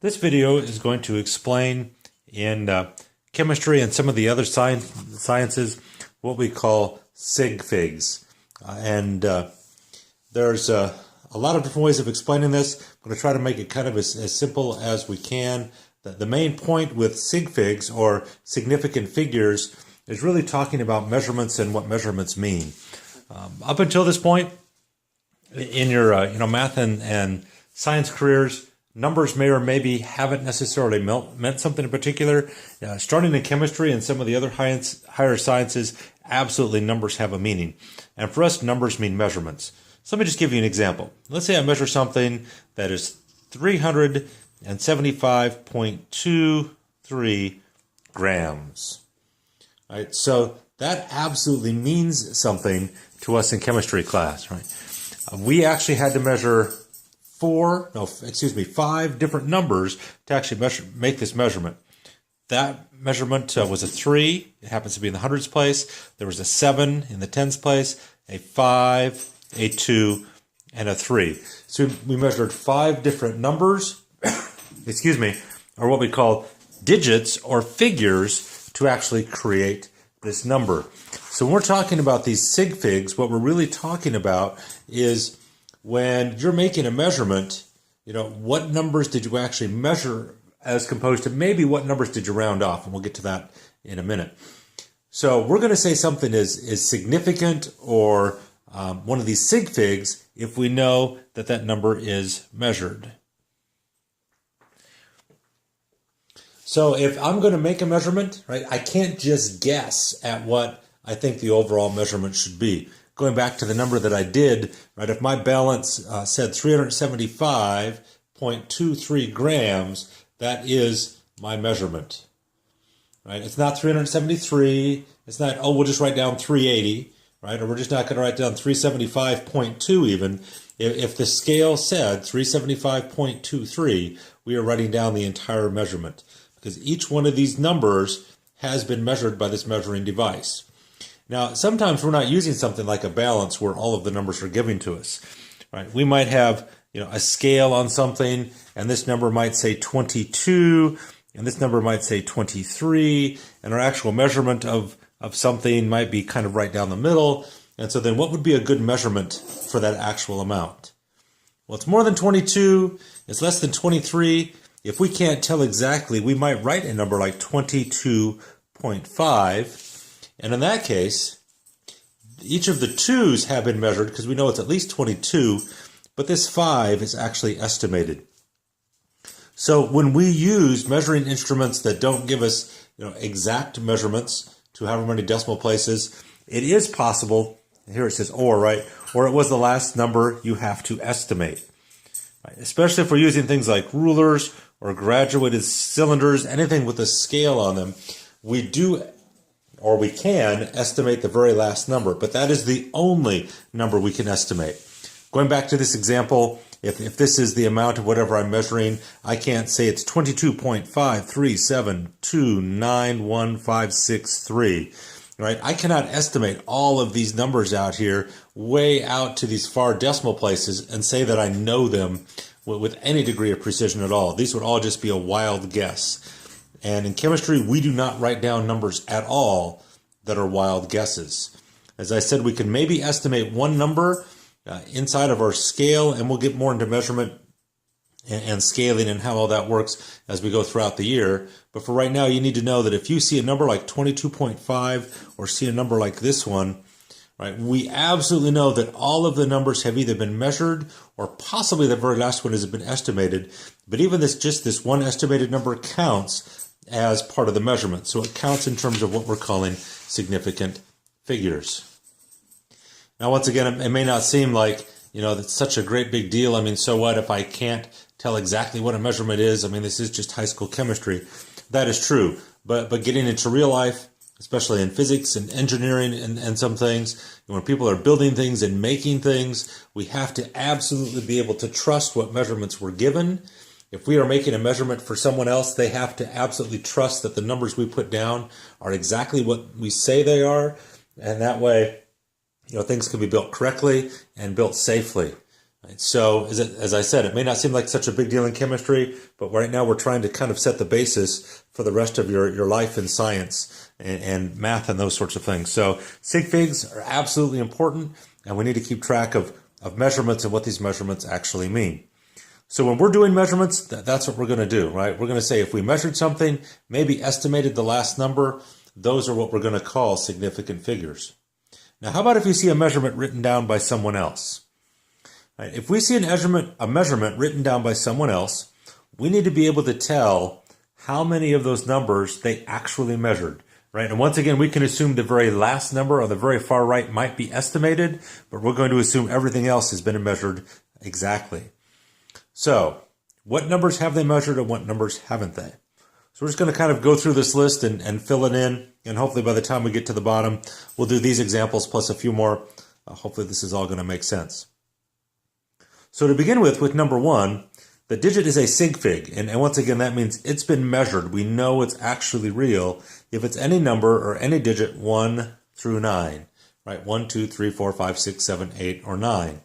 This video is going to explain in chemistry and some of the other sciences what we call Sig Figs. There's a lot of different ways of explaining this. I'm going to try to make it kind of as simple as we can. The main point with Sig Figs, or significant figures, is really talking about measurements and what measurements mean. Up until this point, in your math and science careers, numbers may or maybe haven't necessarily meant something in particular. Starting in chemistry and some of the other higher sciences, absolutely numbers have a meaning. And for us, numbers mean measurements. So let me just give you an example. Let's say I measure something that is 375.23 grams. All right, so that absolutely means something to us in chemistry class, right? We actually had to measure 5 different numbers to actually make this measurement. That measurement was a 3. It happens to be in the hundreds place. There was a 7 in the tens place, a 5, a 2, and a 3. So we measured 5 different numbers, or what we call digits or figures to actually create this number. So when we're talking about these Sig Figs, what we're really talking about is when you're making a measurement, what numbers did you actually measure as composed to maybe what numbers did you round off? And we'll get to that in a minute. So we're going to say something is significant or one of these Sig Figs if we know that that number is measured. So if I'm going to make a measurement, right, I can't just guess at what I think the overall measurement should be. Going back to the number that I did, right, if my balance said 375.23 grams, that is my measurement, right? It's not 373. It's not, we'll just write down 380, right? Or we're just not going to write down 375.2 even. If the scale said 375.23, we are writing down the entire measurement because each one of these numbers has been measured by this measuring device. Now, sometimes we're not using something like a balance where all of the numbers are given to us, right? We might have, a scale on something, and this number might say 22, and this number might say 23, and our actual measurement of something might be kind of right down the middle. And so then what would be a good measurement for that actual amount? Well, it's more than 22, it's less than 23. If we can't tell exactly, we might write a number like 22.5. And in that case, each of the 2's have been measured because we know it's at least 22, but this 5 is actually estimated. So when we use measuring instruments that don't give us, exact measurements to however many decimal places, it is possible, here it says or, right? Or it was the last number you have to estimate. Right? Especially if we're using things like rulers or graduated cylinders, anything with a scale on them, we can estimate the very last number, but that is the only number we can estimate. Going back to this example, if this is the amount of whatever I'm measuring, I can't say it's 22.537291563, right? I cannot estimate all of these numbers out here way out to these far decimal places and say that I know them with any degree of precision at all. These would all just be a wild guess. And in chemistry, we do not write down numbers at all that are wild guesses. As I said, we can maybe estimate one number inside of our scale, and we'll get more into measurement and scaling and how all that works as we go throughout the year. But for right now, you need to know that if you see a number like 22.5 or see a number like this one, right, we absolutely know that all of the numbers have either been measured or possibly the very last one has been estimated. But even this one estimated number counts as part of the measurement. So it counts in terms of what we're calling significant figures. Now, once again, it may not seem like, that's such a great big deal. I mean, so what if I can't tell exactly what a measurement is? I mean, this is just high school chemistry. That is true. But getting into real life, especially in physics and engineering and some things, when people are building things and making things, we have to absolutely be able to trust what measurements were given. If we are making a measurement for someone else, they have to absolutely trust that the numbers we put down are exactly what we say they are. And that way, things can be built correctly and built safely. Right? So as I said, it may not seem like such a big deal in chemistry, but right now we're trying to kind of set the basis for the rest of your life in science and math and those sorts of things. So sig figs are absolutely important, and we need to keep track of measurements and what these measurements actually mean. So when we're doing measurements, that's what we're going to do, right? We're going to say if we measured something, maybe estimated the last number, those are what we're going to call significant figures. Now, how about if you see a measurement written down by someone else? Right? If we see a measurement written down by someone else, we need to be able to tell how many of those numbers they actually measured, right? And once again, we can assume the very last number on the very far right might be estimated, but we're going to assume everything else has been measured exactly. So, what numbers have they measured and what numbers haven't they? So we're just going to kind of go through this list and fill it in, and hopefully by the time we get to the bottom, we'll do these examples plus a few more. Hopefully this is all going to make sense. So to begin with number 1, the digit is a sig fig, and once again that means it's been measured. We know it's actually real if it's any number or any digit 1 through 9, right? 1, 2, 3, 4, 5, 6, 7, 8, or 9.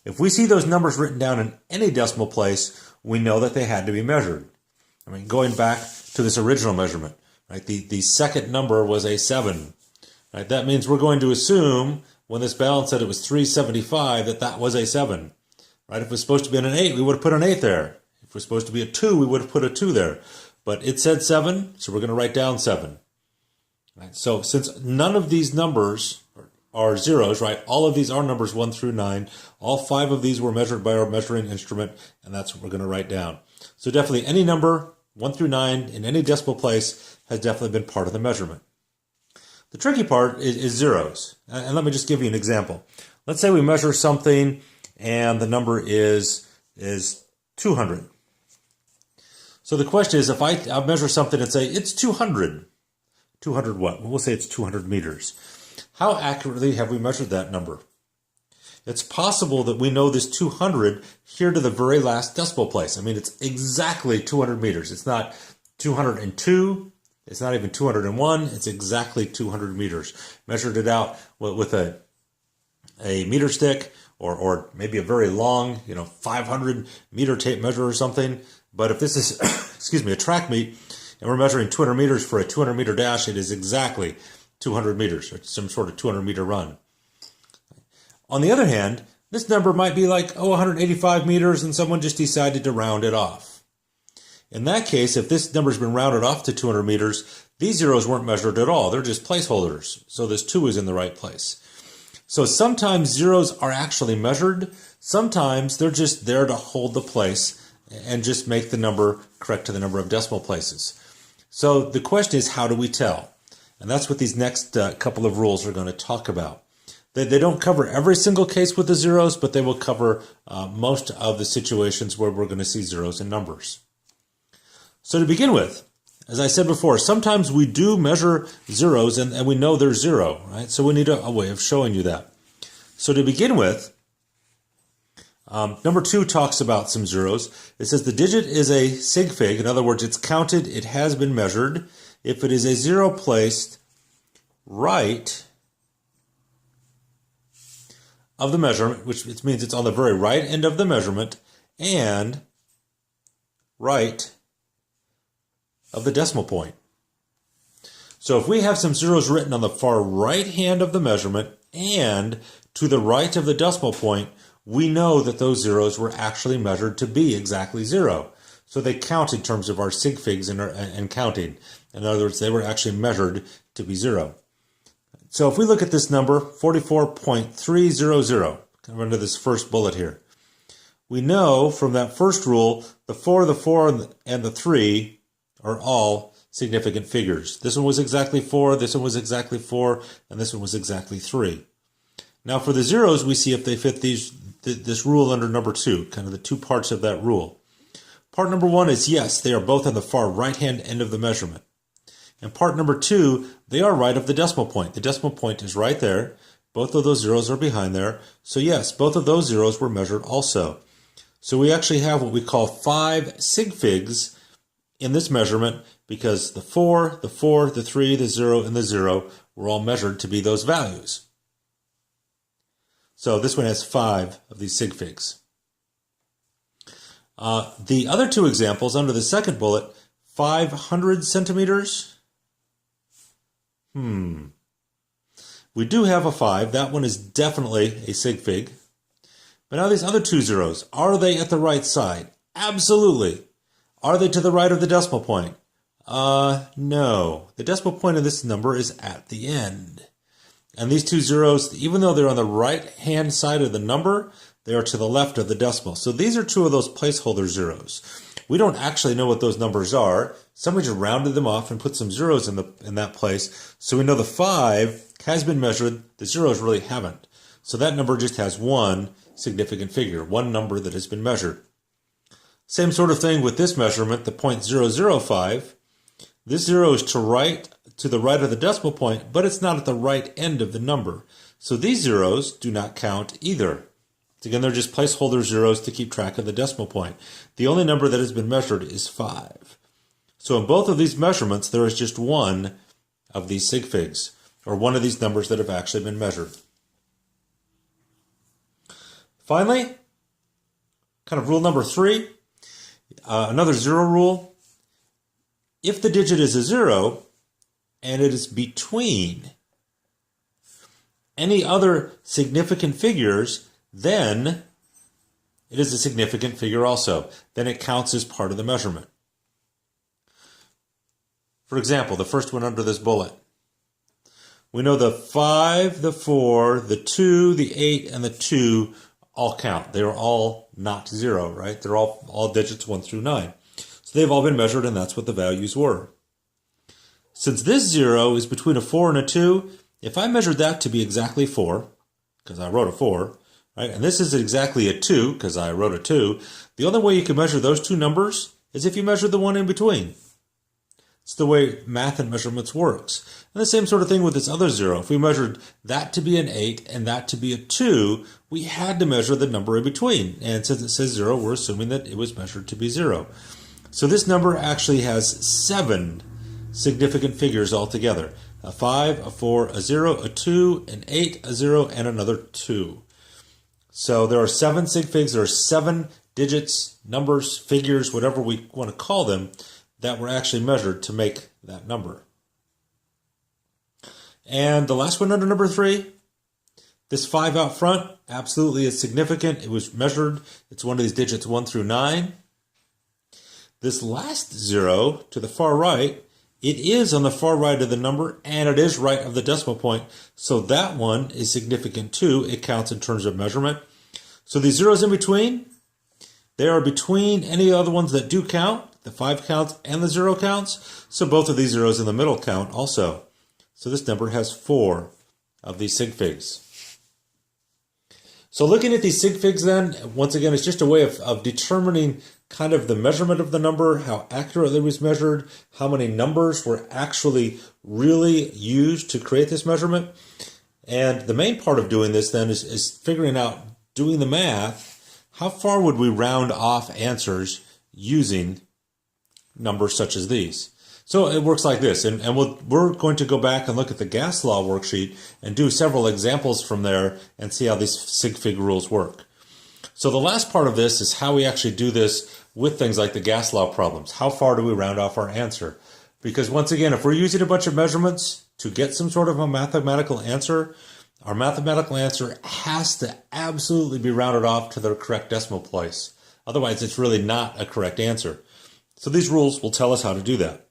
If we see those numbers written down in any decimal place, we know that they had to be measured. I mean, going back to this original measurement, right? The second number was a 7, right? That means we're going to assume when this balance said it was 375 that was a 7, right? If it was supposed to be an 8, we would have put an 8 there. If it was supposed to be a 2, we would have put a 2 there. But it said 7, so we're going to write down 7. Right? So since none of these numbers are zeros, right? All of these are numbers 1 through 9. All 5 of these were measured by our measuring instrument, and that's what we're going to write down. So definitely any number 1 through 9 in any decimal place has definitely been part of the measurement. The tricky part is zeros. And let me just give you an example. Let's say we measure something and the number is 200. So the question is, if I measure something and say it's 200, 200 what? We'll say it's 200 meters. How accurately have we measured that number? It's possible that we know this 200 here to the very last decimal place. I mean, it's exactly 200 meters. It's not 202. It's not even 201. It's exactly 200 meters. Measured it out with a meter stick or maybe a very long, 500 meter tape measure or something. But if this is, excuse me, a track meet and we're measuring 200 meters for a 200 meter dash, it is exactly 200 meters, or some sort of 200 meter run. On the other hand, this number might be like, 185 meters, and someone just decided to round it off. In that case, if this number's been rounded off to 200 meters, these zeros weren't measured at all. They're just placeholders. So this 2 is in the right place. So sometimes zeros are actually measured. Sometimes they're just there to hold the place and just make the number correct to the number of decimal places. So the question is, how do we tell? And that's what these next couple of rules are going to talk about. They don't cover every single case with the zeros, but they will cover most of the situations where we're going to see zeros in numbers. So to begin with, as I said before, sometimes we do measure zeros and we know they're 0, right? So we need a way of showing you that. So to begin with, number 2 talks about some zeros. It says the digit is a sig fig. In other words, it's counted, it has been measured. If it is a 0 placed right of the measurement, which means it's on the very right end of the measurement, and right of the decimal point. So if we have some zeros written on the far right hand of the measurement and to the right of the decimal point, we know that those zeros were actually measured to be exactly 0. So they count in terms of our sig figs and counting. In other words, they were actually measured to be 0. So if we look at this number, 44.300, kind of under this first bullet here, we know from that first rule, the 4, and the 3 are all significant figures. This one was exactly 4, this one was exactly 4, and this one was exactly 3. Now for the zeros, we see if they fit this rule under number 2, kind of the 2 parts of that rule. Part number 1 is yes, they are both on the far right-hand end of the measurement. And part number 2, they are right of the decimal point. The decimal point is right there. Both of those zeros are behind there. So yes, both of those zeros were measured also. So we actually have what we call 5 sig figs in this measurement because the 4, the 3, the 0, and the 0 were all measured to be those values. So this one has 5 of these sig figs. The other two examples under the second bullet, 500 centimeters. We do have a 5. That one is definitely a sig fig. But now these other two zeros, are they at the right side? Absolutely. Are they to the right of the decimal point? No. The decimal point of this number is at the end. And these two zeros, even though they're on the right-hand side of the number, they are to the left of the decimal. So these are two of those placeholder zeros. We don't actually know what those numbers are. Somebody just rounded them off and put some zeros in that place. So we know the 5 has been measured. The zeros really haven't. So that number just has one significant figure, one number that has been measured. Same sort of thing with this measurement, the 0.005. This 0 is to the right of the decimal point, but it's not at the right end of the number. So these zeros do not count either. Again, they're just placeholder zeros to keep track of the decimal point. The only number that has been measured is 5. So in both of these measurements, there is just one of these sig figs, or one of these numbers that have actually been measured. Finally, kind of rule number 3, another zero rule. If the digit is a 0 and it is between any other significant figures, then it is a significant figure also. Then it counts as part of the measurement. For example, the first one under this bullet. We know the 5, the 4, the 2, the 8, and the 2 all count. They are all not 0, right? They're all digits 1 through 9. So they've all been measured, and that's what the values were. Since this 0 is between a 4 and a 2, if I measured that to be exactly 4, because I wrote a 4, right, and this is exactly a 2, because I wrote a 2, the only way you can measure those two numbers is if you measure the one in between. It's the way math and measurements works. And the same sort of thing with this other 0. If we measured that to be an 8 and that to be a 2, we had to measure the number in between. And since it says 0, we're assuming that it was measured to be 0. So this number actually has 7 significant figures altogether. A 5, a 4, a 0, a 2, an 8, a 0, and another 2. So there are 7 sig figs. There are 7 digits, numbers, figures, whatever we want to call them, that were actually measured to make that number. And the last one under number 3, this 5 out front absolutely is significant. It was measured. It's one of these digits 1 through 9. This last 0 to the far right, it is on the far right of the number, and it is right of the decimal point. So that one is significant too. It counts in terms of measurement. So these zeros in between, they are between any other ones that do count. The 5 counts and the 0 counts. So both of these zeros in the middle count also. So this number has 4 of these sig figs. So looking at these sig figs then, once again, it's just a way of determining kind of the measurement of the number, how accurately it was measured, how many numbers were actually really used to create this measurement. And the main part of doing this then is figuring out, doing the math, how far would we round off answers using numbers such as these. So it works like this, and we're going to go back and look at the gas law worksheet and do several examples from there and see how these sig fig rules work. So the last part of this is how we actually do this with things like the gas law problems. How far do we round off our answer? Because once again, if we're using a bunch of measurements to get some sort of a mathematical answer, our mathematical answer has to absolutely be rounded off to the correct decimal place. Otherwise, it's really not a correct answer. So these rules will tell us how to do that.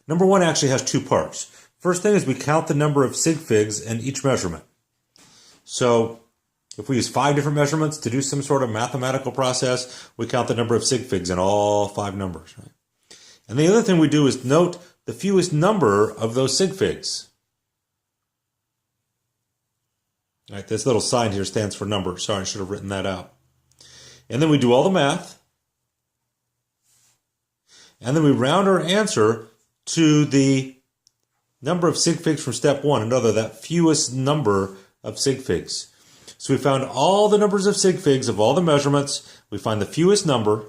Number 1 actually has 2 parts. First thing is we count the number of sig figs in each measurement. So if we use 5 different measurements to do some sort of mathematical process, we count the number of sig figs in all 5 numbers. Right? And the other thing we do is note the fewest number of those sig figs. All right, this little sign here stands for number. Sorry, I should have written that out. And then we do all the math. And then we round our answer to the number of sig figs from step 1, another, that fewest number of sig figs. So we found all the numbers of sig figs of all the measurements. We find the fewest number,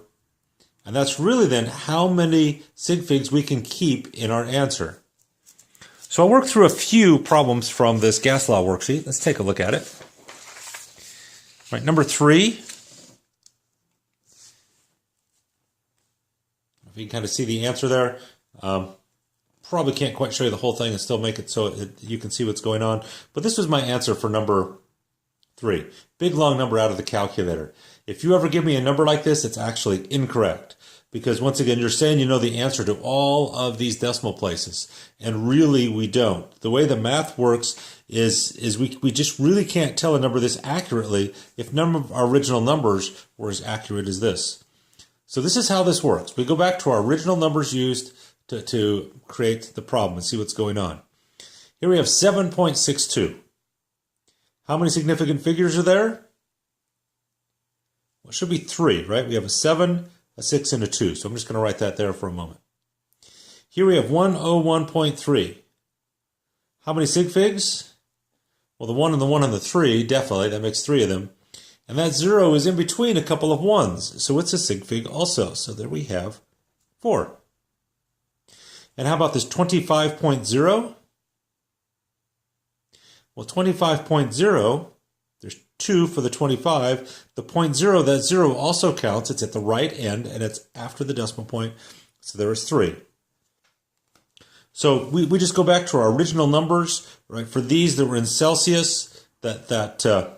and that's really then how many sig figs we can keep in our answer. So I'll work through a few problems from this gas law worksheet. Let's take a look at it. All right, number 3. you can kind of see the answer there. Probably can't quite show you the whole thing and still make it so you can see what's going on. But this was my answer for number 3. Big long number out of the calculator. If you ever give me a number like this, it's actually incorrect. Because once again, you're saying you know the answer to all of these decimal places. And really, we don't. The way the math works is we just really can't tell a number this accurately if none of our original numbers were as accurate as this. So this is how this works. We go back to our original numbers used to create the problem and see what's going on. Here we have 7.62. How many significant figures are there? Well, it should be 3, right? We have a 7, a 6, and a 2. So I'm just going to write that there for a moment. Here we have 101.3. How many sig figs? Well, the 1 and the 1 and the 3, definitely. That makes 3 of them. And that 0 is in between a couple of 1s. So it's a sig fig also. So there we have 4. And how about this 25.0? Well, 25.0, there's 2 for the 25. The 0.0, that 0 also counts. It's at the right end, and it's after the decimal point. So there is 3. So we just go back to our original numbers, right? For these that were in Celsius, that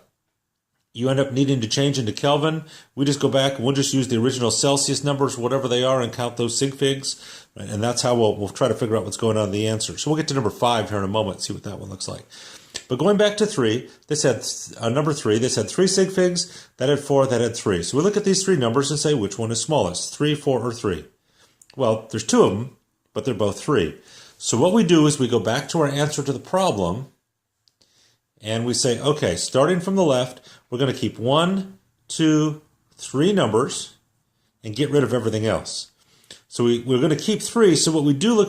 you end up needing to change into Kelvin. We just go back and we'll just use the original Celsius numbers, whatever they are, and count those sig figs. Right? And that's how we'll try to figure out what's going on in the answer. So we'll get to number 5 here in a moment, see what that one looks like. But going back to 3, this had number 3. This had 3 sig figs. That had 4. That had 3. So we look at these 3 numbers and say which one is smallest, 3, 4, or 3. Well, there's 2 of them, but they're both 3. So what we do is we go back to our answer to the problem, and we say, okay, starting from the left, we're going to keep 1, 2, 3 numbers and get rid of everything else. So we're going to keep 3. So what we do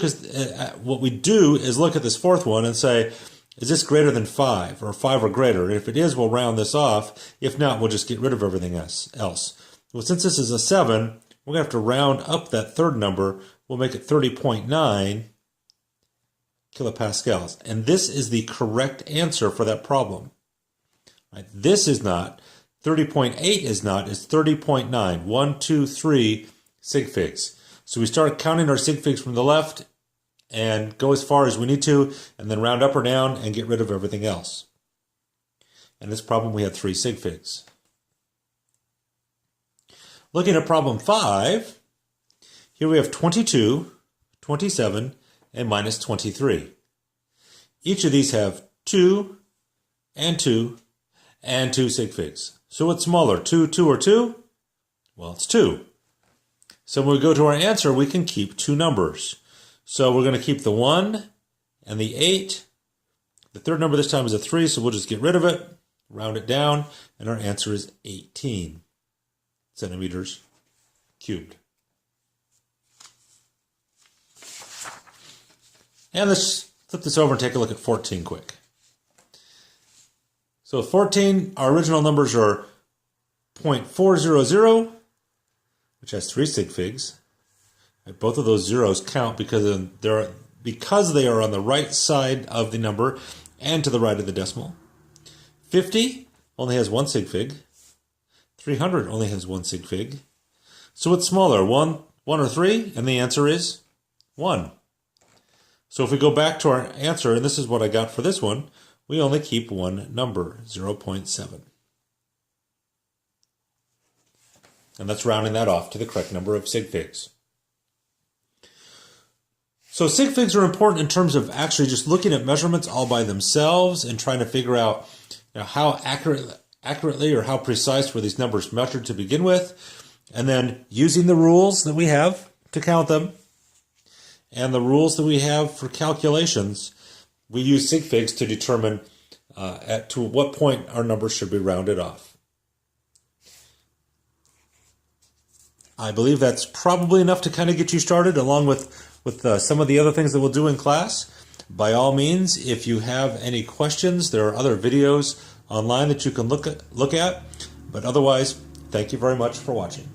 is look at this 4th one and say, is this greater than 5 or 5 or greater? And if it is, we'll round this off. If not, we'll just get rid of everything else. Well, since this is a 7, we're going to have to round up that 3rd number. We'll make it 30.9 kilopascals. And this is the correct answer for that problem. Right? This is not. 30.8 is not. It's 30.9. 1, 2, 3 sig figs. So we start counting our sig figs from the left and go as far as we need to, and then round up or down and get rid of everything else. In this problem, we had 3 sig figs. Looking at problem 5, here we have 22, 27, and minus 23. Each of these have 2 and 2 and 2 sig figs. So what's smaller, 2, 2, or 2? Well, it's 2. So when we go to our answer, we can keep 2 numbers. So we're going to keep the 1 and the 8. The 3rd number this time is a 3, so we'll just get rid of it, round it down, and our answer is 18 centimeters cubed. And let's flip this over and take a look at 14 quick. So 14, our original numbers are 0.400, which has 3 sig figs. Both of those zeros count because they are on the right side of the number and to the right of the decimal. 50 only has 1 sig fig. 300 only has 1 sig fig. So what's smaller, 1 or 3? And the answer is 1. So if we go back to our answer, and this is what I got for this one, we only keep 1 number, 0.7. And that's rounding that off to the correct number of sig figs. So sig figs are important in terms of actually just looking at measurements all by themselves and trying to figure out how accurately or how precise were these numbers measured to begin with, and then using the rules that we have to count them and the rules that we have for calculations, we use sig figs to determine to what point our numbers should be rounded off. I believe that's probably enough to kind of get you started, along with some of the other things that we'll do in class. By all means, if you have any questions, there are other videos online that you can look at. But otherwise, thank you very much for watching.